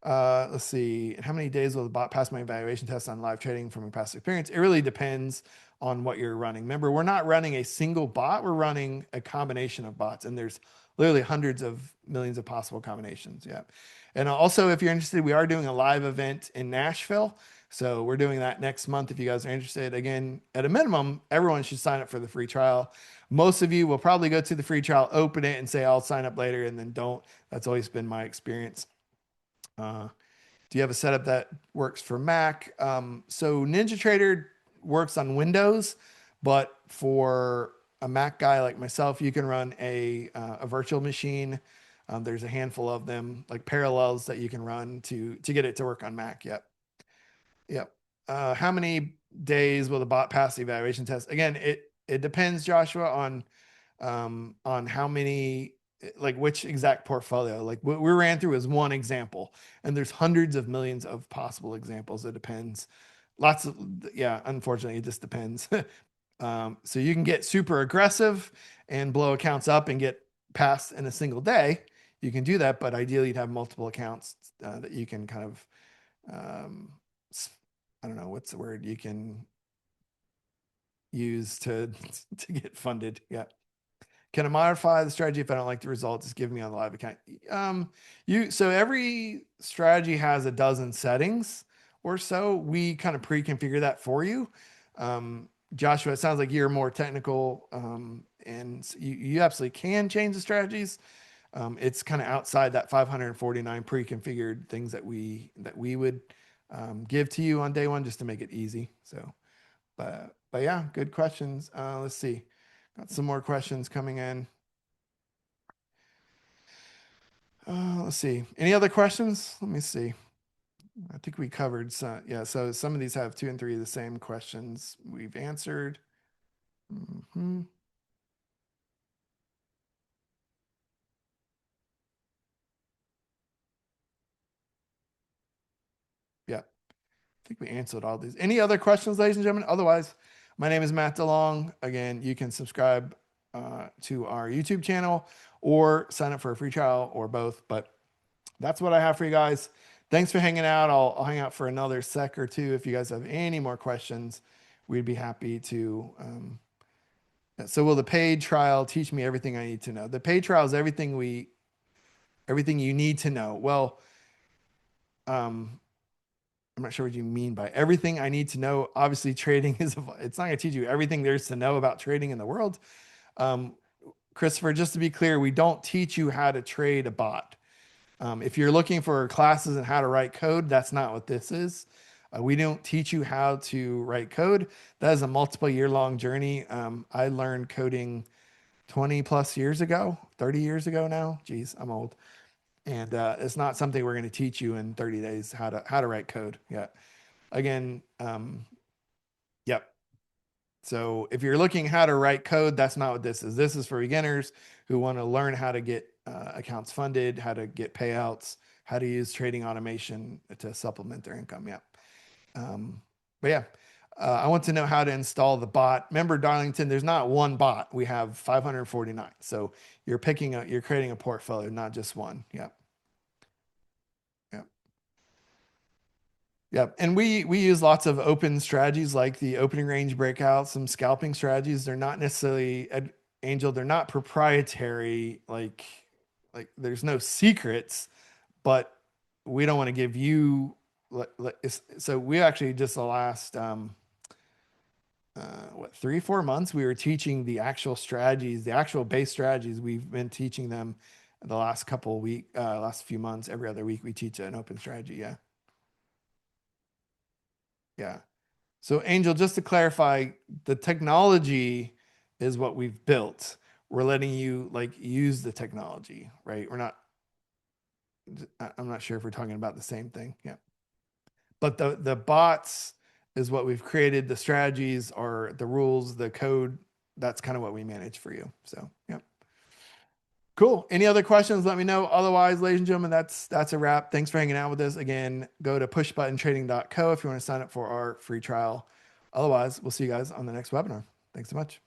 yeah. Let's see. How many days will the bot pass my evaluation test on live trading from your past experience? It really depends on what you're running. Remember, we're not running a single bot. We're running a combination of bots, and there's literally hundreds of millions of possible combinations. Yeah. And also, if you're interested, we are doing a live event in Nashville. So we're doing that next month. If you guys are interested, again, at a minimum, everyone should sign up for the free trial. Most of you will probably go to the free trial, open it, and say, I'll sign up later, and then don't. That's always been my experience. Uh, do you have a setup that works for Mac? So NinjaTrader works on Windows, but for a Mac guy like myself, you can run a virtual machine. There's a handful of them, like parallels that you can run to get it to work on Mac. Yep, yep. How many days will the bot pass the evaluation test? Again, it depends, Joshua, on how many, like which exact portfolio. Like what we ran through is one example, and there's hundreds of millions of possible examples. It depends. Lots of, yeah, unfortunately it just depends. So you can get super aggressive and blow accounts up and get passed in a single day. You can do that, but ideally you'd have multiple accounts that you can kind of um, I don't know what's the word you can use to to get funded. Yeah. Can I modify the strategy if I don't like the results? Just give me on the live account. So every strategy has a dozen settings or so. We kind of pre-configure that for you. Joshua, it sounds like you're more technical, and you absolutely can change the strategies. It's kind of outside that 549 pre-configured things that we would give to you on day one just to make it easy. So, but yeah, good questions. Let's see. Got some more questions coming in. Let's see. Any other questions? Let me see. I think we covered some. Yeah, so some of these have two and three of the same questions we've answered. Mhm. Yeah, I think we answered all these. Any other questions, ladies and gentlemen? Otherwise, my name is Matt DeLong. Again, you can subscribe to our YouTube channel or sign up for a free trial or both. But that's what I have for you guys. Thanks for hanging out. I'll hang out for another sec or two. If you guys have any more questions, we'd be happy to. So will the paid trial teach me everything I need to know? The paid trial is everything you need to know. Well, um, I'm not sure what you mean by everything I need to know. Obviously, trading it's not going to teach you everything there's to know about trading in the world. Um, Christopher, just to be clear, we don't teach you how to trade a bot. If you're looking for classes and how to write code, that's not what this is. We don't teach you how to write code. That is a multiple year long journey. I learned coding 20 plus years ago, 30 years ago now. Geez, I'm old. And it's not something we're going to teach you in 30 days how to write code. Yeah. Again, yep. So if you're looking how to write code, that's not what this is. This is for beginners who want to learn how to get accounts funded, how to get payouts, how to use trading automation to supplement their income. Yeah. But yeah, I want to know how to install the bot. Remember, Darlington, there's not one bot. We have 549. So you're creating a portfolio, not just one. Yeah. Yeah. Yeah, and we use lots of open strategies like the opening range breakout, some scalping strategies. They're not necessarily Angel. They're not proprietary. Like there's no secrets, but we don't want to give you. So we actually just the last what 3 4 months we were teaching the actual strategies, the actual base strategies. We've been teaching them the last couple of last few months. Every other week we teach an open strategy. Yeah, yeah. So, Angel, just to clarify, the technology is what we've built. We're letting you like use the technology, right? We're not. I'm not sure if we're talking about the same thing. Yeah, but the bots is what we've created. The strategies are the rules, the code. That's kind of what we manage for you. So, yeah. Cool. Any other questions? Let me know. Otherwise, ladies and gentlemen, that's a wrap. Thanks for hanging out with us. Again, go to pushbuttentrading.co if you want to sign up for our free trial. Otherwise, we'll see you guys on the next webinar. Thanks so much.